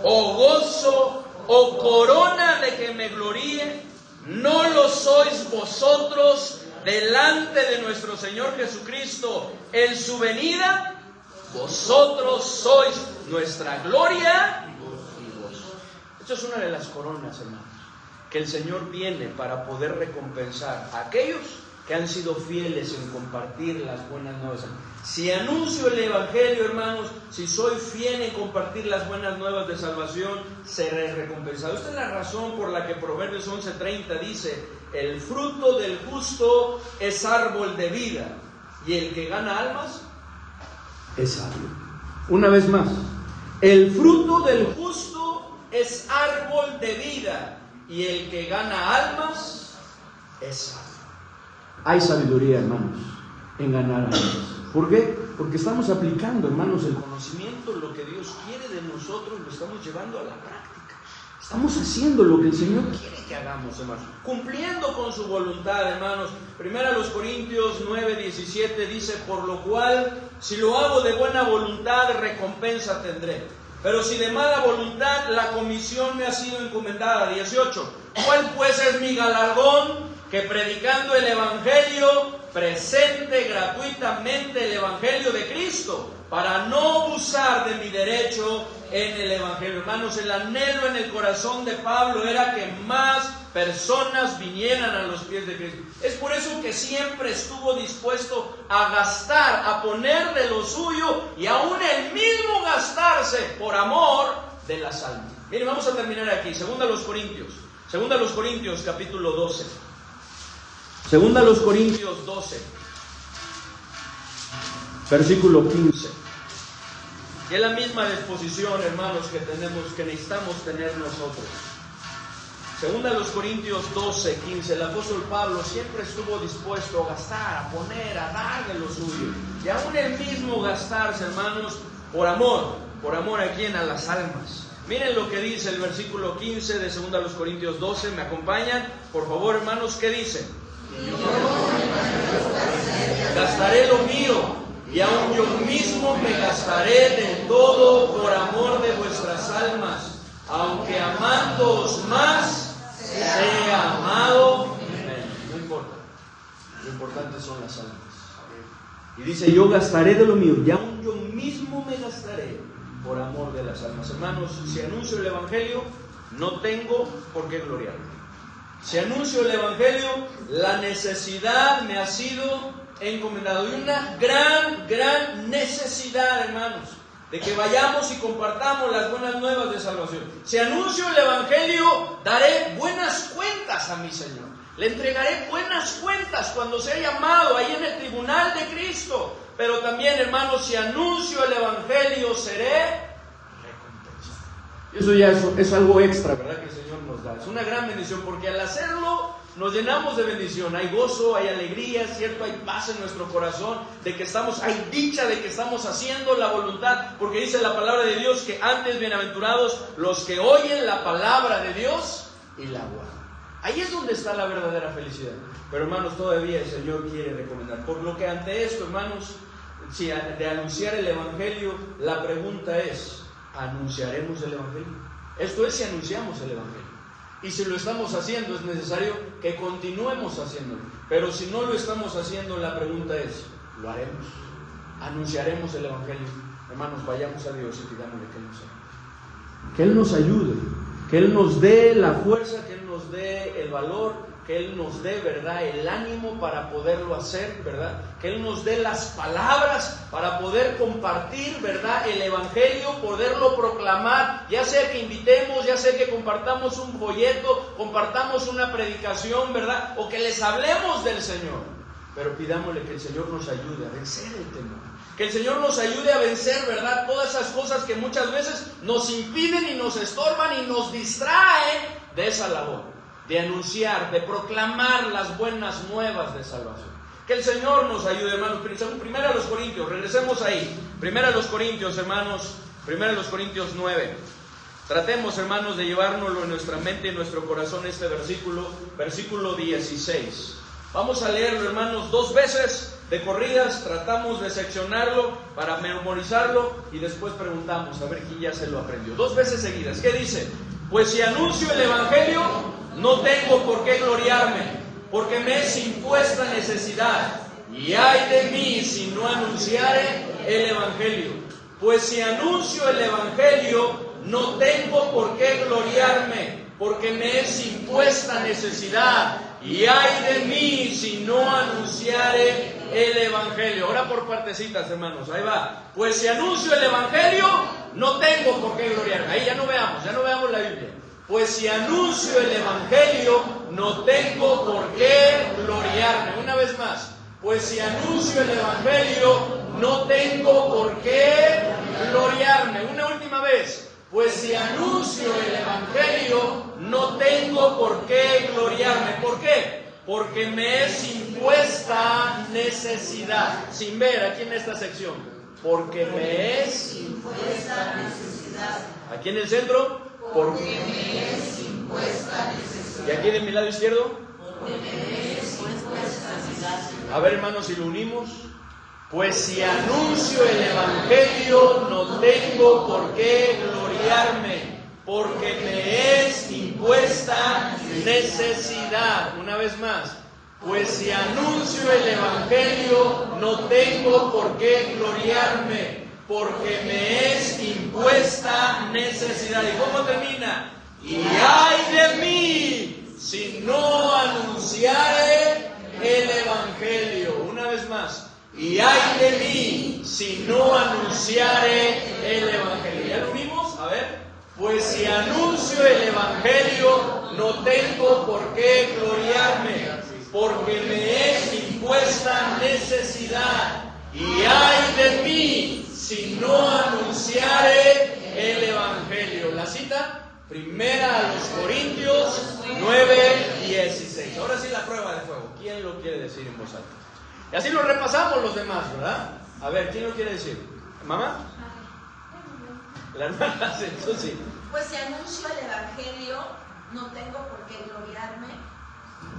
o gozo, o corona de que me gloríe? ¿No lo sois vosotros delante de nuestro Señor Jesucristo en su venida? Vosotros sois nuestra gloria y gozo. Esto es una de las coronas, hermanos, que el Señor viene para poder recompensar a aquellos que han sido fieles en compartir las buenas nuevas. Si anuncio el Evangelio, hermanos, si soy fiel en compartir las buenas nuevas de salvación, seré recompensado. Esta es la razón por la que Proverbios 11:30 dice, el fruto del justo es árbol de vida, y el que gana almas es sabio. Una vez más, el fruto del justo es árbol de vida, y el que gana almas es sabio. Hay sabiduría, hermanos, en ganar almas. ¿Por qué? Porque estamos aplicando, hermanos, el conocimiento, lo que Dios quiere de nosotros, lo estamos llevando a la práctica. Estamos haciendo lo que el Señor quiere que hagamos, hermanos, cumpliendo con su voluntad, hermanos. 1 Corintios 9:17 dice, por lo cual, si lo hago de buena voluntad, recompensa tendré. Pero si de mala voluntad, la comisión me ha sido encomendada. 18. ¿Cuál pues es mi galardón? Que predicando el Evangelio, presente gratuitamente el Evangelio de Cristo, para no abusar de mi derecho en el Evangelio. Hermanos, el anhelo en el corazón de Pablo era que más personas vinieran a los pies de Cristo. Es por eso que siempre estuvo dispuesto a gastar, a poner de lo suyo, y aún él mismo gastarse por amor de las almas. Miren, vamos a terminar aquí. Segunda a los Corintios capítulo 12. Segunda a los Corintios 12, versículo 15. Y es la misma disposición, hermanos, que necesitamos tener nosotros. Segunda a los Corintios 12, 15. El apóstol Pablo siempre estuvo dispuesto a gastar, a poner, a dar de lo suyo. Y aún él mismo gastarse, hermanos, por amor a quién, a las almas. Miren lo que dice el versículo 15 de Segunda a los Corintios 12. ¿Me acompañan? Por favor, hermanos, ¿qué dice? Gastaré lo mío, y aun yo mismo me gastaré del todo por amor de vuestras almas, aunque amándoos más, sea amado menos. No importa, lo importante son las almas. Y dice, yo gastaré de lo mío, y aun yo mismo me gastaré por amor de las almas. Hermanos, si anuncio el Evangelio, no tengo por qué gloriarme. Si anuncio el Evangelio, la necesidad me ha sido encomendado. Y una gran necesidad, hermanos, de que vayamos y compartamos las buenas nuevas de salvación. Si anuncio el Evangelio, daré buenas cuentas a mi Señor. Le entregaré buenas cuentas cuando sea llamado ahí en el tribunal de Cristo. Pero también, hermanos, si anuncio el Evangelio, seré recompensado. Y eso ya es algo extra, ¿verdad? Que el Señor nos da. Es una gran bendición, porque al hacerlo nos llenamos de bendición. Hay gozo, hay alegría, ¿cierto? Hay paz en nuestro corazón, hay dicha de que estamos haciendo la voluntad, porque dice la palabra de Dios que antes bienaventurados los que oyen la palabra de Dios y la guardan. Ahí es donde está la verdadera felicidad. Pero, hermanos, todavía el Señor quiere recomendar. Por lo que ante esto, hermanos, si de anunciar el Evangelio, la pregunta es, ¿anunciaremos el Evangelio? Esto es, si anunciamos el Evangelio. Y si lo estamos haciendo, es necesario que continuemos haciéndolo. Pero si no lo estamos haciendo, la pregunta es, ¿lo haremos? ¿Anunciaremos el Evangelio? Hermanos, vayamos a Dios y pidámosle que nos ayude. Que Él nos ayude, que Él nos dé la fuerza, que Él nos dé el valor que Él nos dé, ¿verdad?, el ánimo para poderlo hacer, ¿verdad? Que Él nos dé las palabras para poder compartir, ¿verdad?, el Evangelio, poderlo proclamar, ya sea que invitemos, ya sea que compartamos un folleto, compartamos una predicación, ¿verdad?, o que les hablemos del Señor. Pero pidámosle que el Señor nos ayude a vencer el temor. Que el Señor nos ayude a vencer, ¿verdad?, todas esas cosas que muchas veces nos impiden y nos estorban y nos distraen de esa labor, de anunciar, de proclamar las buenas nuevas de salvación. Que el Señor nos ayude, hermanos. Primero a los Corintios, regresemos ahí. Primero a los Corintios, hermanos. Primero a los Corintios 9. Tratemos, hermanos, de llevárnoslo en nuestra mente y en nuestro corazón este versículo 16. Vamos a leerlo, hermanos, 2 veces de corridas. Tratamos de seccionarlo para memorizarlo y después preguntamos a ver quién ya se lo aprendió. 2 veces seguidas. ¿Qué dice? Pues si anuncio el Evangelio, no tengo por qué gloriarme, porque me es impuesta necesidad, y ay de mí si no anunciare el Evangelio. Pues si anuncio el Evangelio, no tengo por qué gloriarme, porque me es impuesta necesidad, y ay de mí si no anunciare el Evangelio. Ahora por partecitas, hermanos, ahí va. Pues si anuncio el Evangelio, no tengo por qué gloriarme. Ahí ya no veamos la Biblia. Pues si anuncio el Evangelio, no tengo por qué gloriarme. Una vez más. Pues si anuncio el Evangelio, no tengo por qué gloriarme. Una última vez. Pues si anuncio el Evangelio, no tengo por qué gloriarme. ¿Por qué? Porque me es impuesta necesidad. Sin ver aquí en esta sección. Porque me es impuesta necesidad. Aquí en el centro. Porque me es impuesta necesidad. ¿Y aquí de mi lado izquierdo? Porque me es impuesta necesidad. A ver, hermanos, si lo unimos. Pues si anuncio el Evangelio, no tengo por qué gloriarme, porque me es impuesta necesidad. Una vez más. Pues si anuncio el Evangelio, no tengo por qué gloriarme, porque me es impuesta necesidad. ¿Y cómo termina? Y ay de mí si no anunciare el Evangelio. Una vez más. Y ay de mí si no anunciare el Evangelio. ¿Ya lo vimos? A ver. Pues si anuncio el Evangelio, no tengo por qué gloriarme, porque me es impuesta necesidad. Y ay de mí si no anunciare el Evangelio. La cita, primera a los Corintios 9:16. Ahora sí la prueba de fuego. ¿Quién lo quiere decir en voz alta? Y así lo repasamos los demás, ¿verdad? A ver, ¿quién lo quiere decir? ¿Mamá? La hermana, entonces sí. Pues si anuncio el Evangelio, no tengo por qué gloriarme.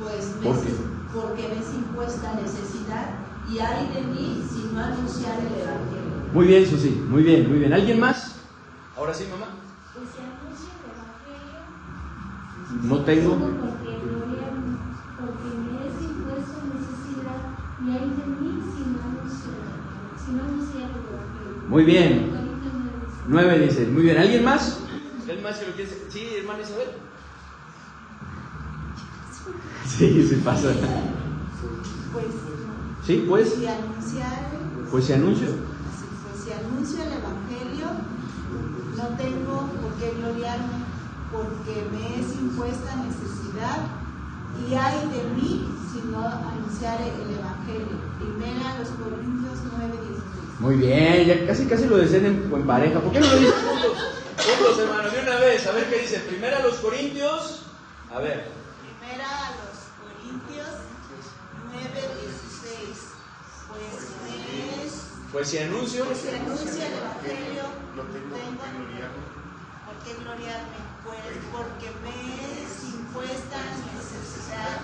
Pues ¿Por qué? porque me es impuesta necesidad, y ay de mí si no anunciar el Evangelio. Muy bien, Susi, muy bien, muy bien. ¿Alguien más? Ahora sí, mamá. Pues si anuncio el Evangelio, No tengo. por qué gloriarme, porque me es impuesta necesidad, y ay de mí si no anunciar el Evangelio. Muy bien. 9 dice, muy bien. ¿Alguien más? ¿Alguien más que lo quiere decir? Sí, hermana Isabel. Sí, sí pasa. Pues, Sí, pues. si anunciar, Pues si anuncio. pues si anuncio el Evangelio, no tengo por qué gloriarme, porque me es impuesta necesidad, y ay de mí si no anunciare el Evangelio. Primera a los Corintios 9:16. Muy bien, ya casi lo decían en pareja. ¿Por qué no lo dicen juntos? Juntos, hermanos, de una vez. A ver qué dice. Primera a los Corintios. A ver. Primera a los Corintios 9:16. Pues si anuncio. Pues si anuncia el Evangelio, no tengo por qué gloriarme, pues porque me es impuesta necesidad.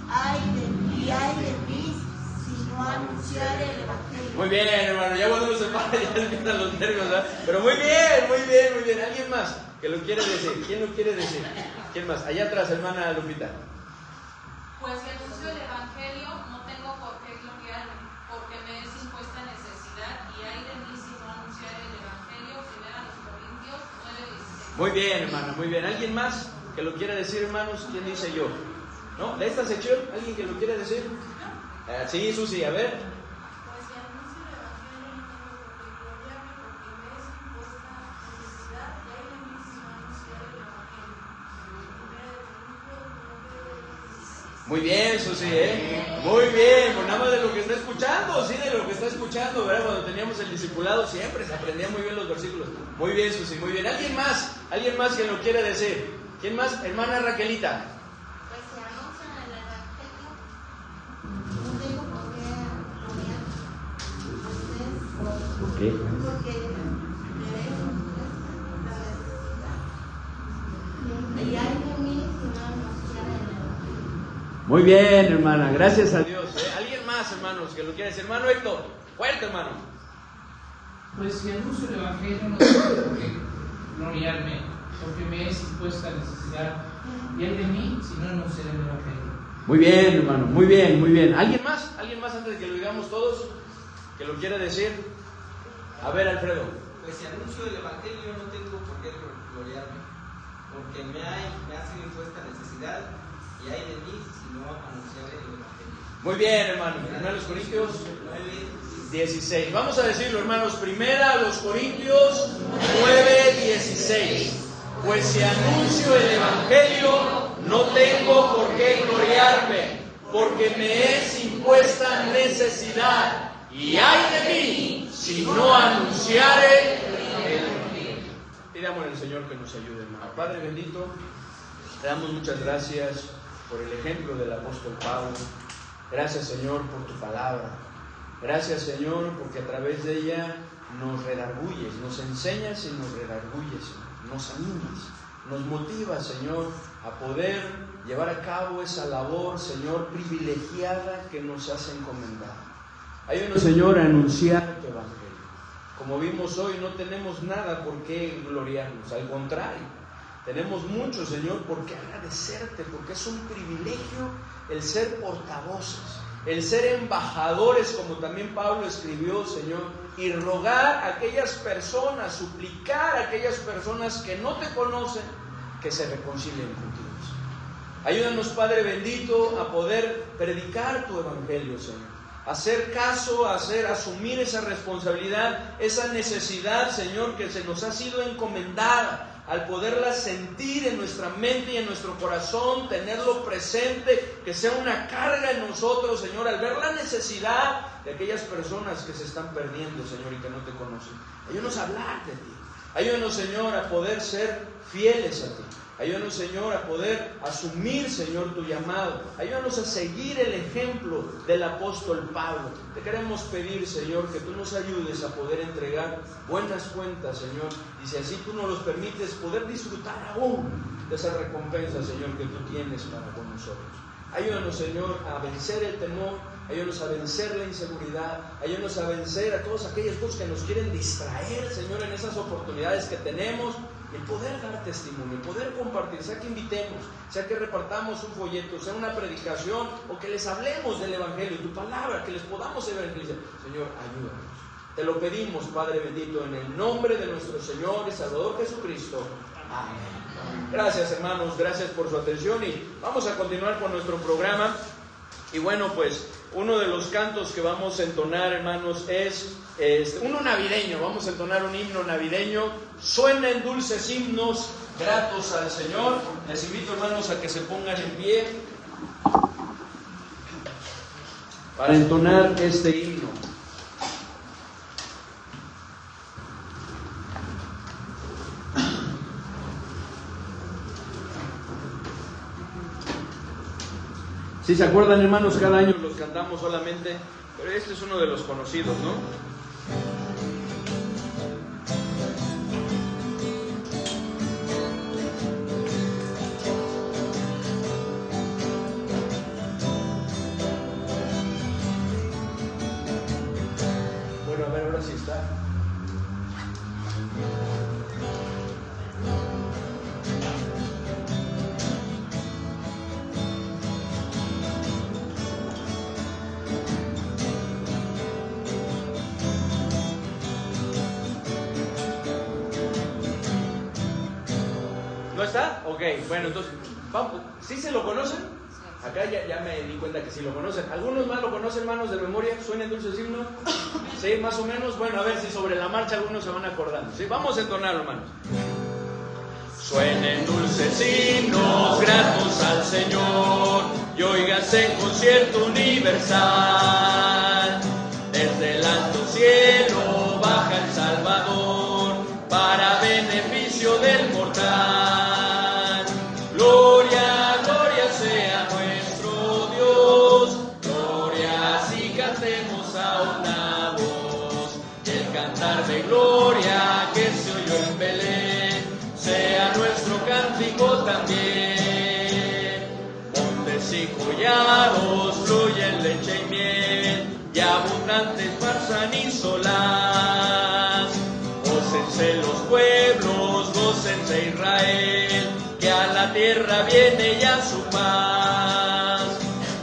Ay de mí si no anunciar el Evangelio. Muy bien, hermano, ya cuando uno se para ya empiezan los nervios, ¿verdad? Pero muy bien. ¿Alguien más que lo quiere decir? ¿Quién lo quiere decir? ¿Quién más? Allá atrás, hermana Lupita. Pues si anuncio el Evangelio, no tengo por qué gloriarme, porque me es impuesta necesidad, y ay de mí si no anunciar el Evangelio. Primera a los Corintios 9:16. Muy bien, hermana, muy bien. ¿Alguien más que lo quiere decir, hermanos? ¿Quién dice yo? ¿No? De esta sección, ¿alguien que lo quiere decir? Sí, Susi, a ver. Pues si anuncio el evangelio no tengo por qué gloriarme, porque me es impuesta necesidad, y hay de mí si no anunciar el evangelio. Primera de Corintios 9:16. Muy bien, Susi, muy bien, pues nada más de lo que está escuchando, sí, de lo que está escuchando, ¿verdad? Cuando teníamos el discipulado siempre se aprendían muy bien los versículos. Muy bien, Susi, muy bien. ¿Alguien más que lo quiere decir? ¿Quién más? Hermana Raquelita. Pues se anuncia en el evangelio. No tengo por qué gloriarme. Ok. Porque me es la necesidad. Y hay de mí si no anunciar el evangelio. Muy bien, hermana, gracias a Dios. ¿Alguien más, hermanos, que lo quiera decir? Hermano Héctor, fuerte, hermano. Pues si anuncio el evangelio no tengo por qué gloriarme, porque me es impuesta necesidad, y hay de mí si no anunciaré el evangelio. Muy bien, hermano, muy bien, muy bien. ¿Alguien más antes de que lo digamos todos, que lo quiera decir? A ver, Alfredo. Pues si anuncio el evangelio no tengo por qué gloriarme, porque me ha sido impuesta necesidad, y hay de mí si no anunciaré el evangelio. Muy bien, hermano. 1 Corintios 16. Vamos a decirlo, hermanos. 1 Corintios 9:16. Pues si anuncio el evangelio, no tengo por qué gloriarme, porque me es impuesta necesidad, y ay de mí si no anunciare el evangelio. Pidamos al Señor que nos ayude, hermano. Padre bendito, te damos muchas gracias por el ejemplo del apóstol Pablo. Gracias, Señor, por tu palabra. Gracias, Señor, porque a través de ella nos redarguyes, nos enseñas y nos redarguyes, nos animas, nos motivas, Señor, a poder llevar a cabo esa labor, Señor, privilegiada que nos has encomendado. Ayúdanos, Señor, a anunciar tu evangelio. Como vimos hoy, no tenemos nada por qué gloriarnos, al contrario, tenemos mucho, Señor, por qué agradecerte, porque es un privilegio el ser portavoces, el ser embajadores, como también Pablo escribió, Señor, y rogar a aquellas personas, suplicar a aquellas personas que no te conocen, que se reconcilien contigo. Ayúdanos, Padre bendito, a poder predicar tu evangelio, Señor. Hacer caso, asumir esa responsabilidad, esa necesidad, Señor, que se nos ha sido encomendada, al poderla sentir en nuestra mente y en nuestro corazón, tenerlo presente, que sea una carga en nosotros, Señor, al ver la necesidad de aquellas personas que se están perdiendo, Señor, y que no te conocen. Ayúdanos a hablar de ti. Ayúdanos, Señor, a poder ser fieles a ti. Ayúdanos, Señor, a poder asumir, Señor, tu llamado. Ayúdanos a seguir el ejemplo del apóstol Pablo. Te queremos pedir, Señor, que tú nos ayudes a poder entregar buenas cuentas, Señor. Y si así tú nos los permites, poder disfrutar aún de esa recompensa, Señor, que tú tienes para con nosotros. Ayúdanos, Señor, a vencer el temor. Ayúdanos a vencer la inseguridad. Ayúdanos a vencer a todas aquellas cosas que nos quieren distraer, Señor, en esas oportunidades que tenemos. El poder dar testimonio, el poder compartir, sea que invitemos, sea que repartamos un folleto, sea una predicación, o que les hablemos del evangelio, tu palabra, que les podamos evangelizar. Señor, ayúdanos. Te lo pedimos, Padre bendito, en el nombre de nuestro Señor y Salvador Jesucristo. Amén. Gracias, hermanos, gracias por su atención, y vamos a continuar con nuestro programa. Y bueno, pues uno de los cantos que vamos a entonar, hermanos, es uno navideño. Vamos a entonar un himno navideño. Suenen dulces himnos gratos al Señor. Les invito, hermanos, a que se pongan en pie para entonar este himno. Si se acuerdan, hermanos, cada año los cantamos solamente, pero este es uno de los conocidos, ¿no? Bueno, a ver, ahora sí está. ¿No está? Ok, bueno, entonces, vamos. ¿Sí se lo conocen? Acá ya me di cuenta que sí lo conocen. ¿Algunos más lo conocen, hermanos, de memoria? ¿Suena dulces himnos? Sí, más o menos. Bueno, a ver si sobre la marcha algunos se van acordando. Sí, vamos a entonarlo, hermanos. Suenen dulces himnos gratos al Señor y óigase en concierto universal. Desde el alto cielo baja el Salvador para beneficio del mortal. Gloria, gloria sea nuestro Dios, gloria así cantemos a una voz. Y el cantar de gloria que se oyó en Belén sea nuestro cántico también. Montes y collados fluyen leche y miel, y abundantes manzanisolas. Gócense los pueblos, gócense Israel, que a la tierra viene ya su paz.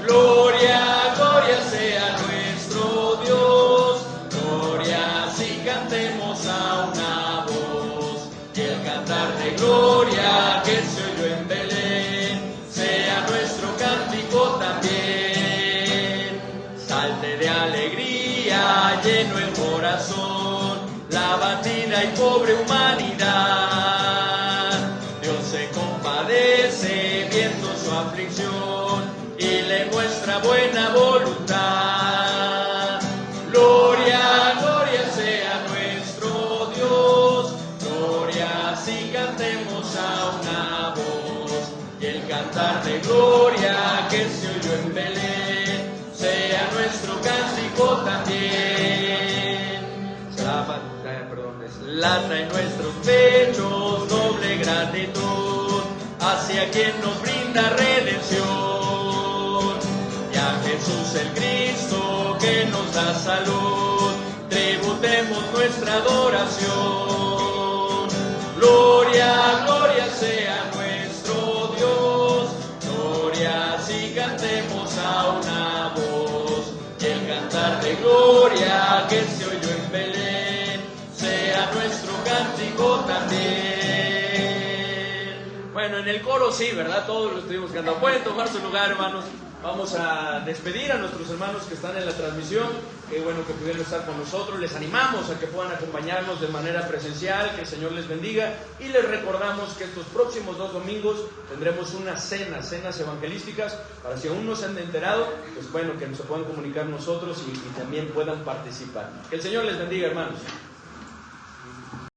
Gloria, gloria sea nuestro Dios, gloria así cantemos a una voz. Y el cantar de gloria que se oyó en Belén sea nuestro cántico también. Salte de alegría, lleno el corazón, la abatida y pobre humanidad. Dios se compadece viendo su aflicción y le muestra buena voluntad. Gloria, gloria sea nuestro Dios, gloria así cantemos a una voz. Y el cantar de gloria que se oyó en Belén sea nuestro cántico también. Lata en nuestros pechos doble gratitud hacia quien nos brinda redención. Y a Jesús el Cristo que nos da salud, tributemos nuestra adoración. Gloria, gloria sea nuestro Dios, gloria así cantemos a una voz. Y el cantar de gloria que se oyó en Belén sea nuestro cántico también. Bueno, en el coro sí, ¿verdad? Todos lo estuvimos cantando. Pueden tomar su lugar, hermanos. Vamos a despedir a nuestros hermanos que están en la transmisión. Qué bueno que pudieron estar con nosotros. Les animamos a que puedan acompañarnos de manera presencial. Que el Señor les bendiga. Y les recordamos que estos próximos 2 domingos tendremos unas cenas evangelísticas. Para si aún no se han enterado, pues bueno, que se puedan comunicar nosotros y también puedan participar. Que el Señor les bendiga, hermanos.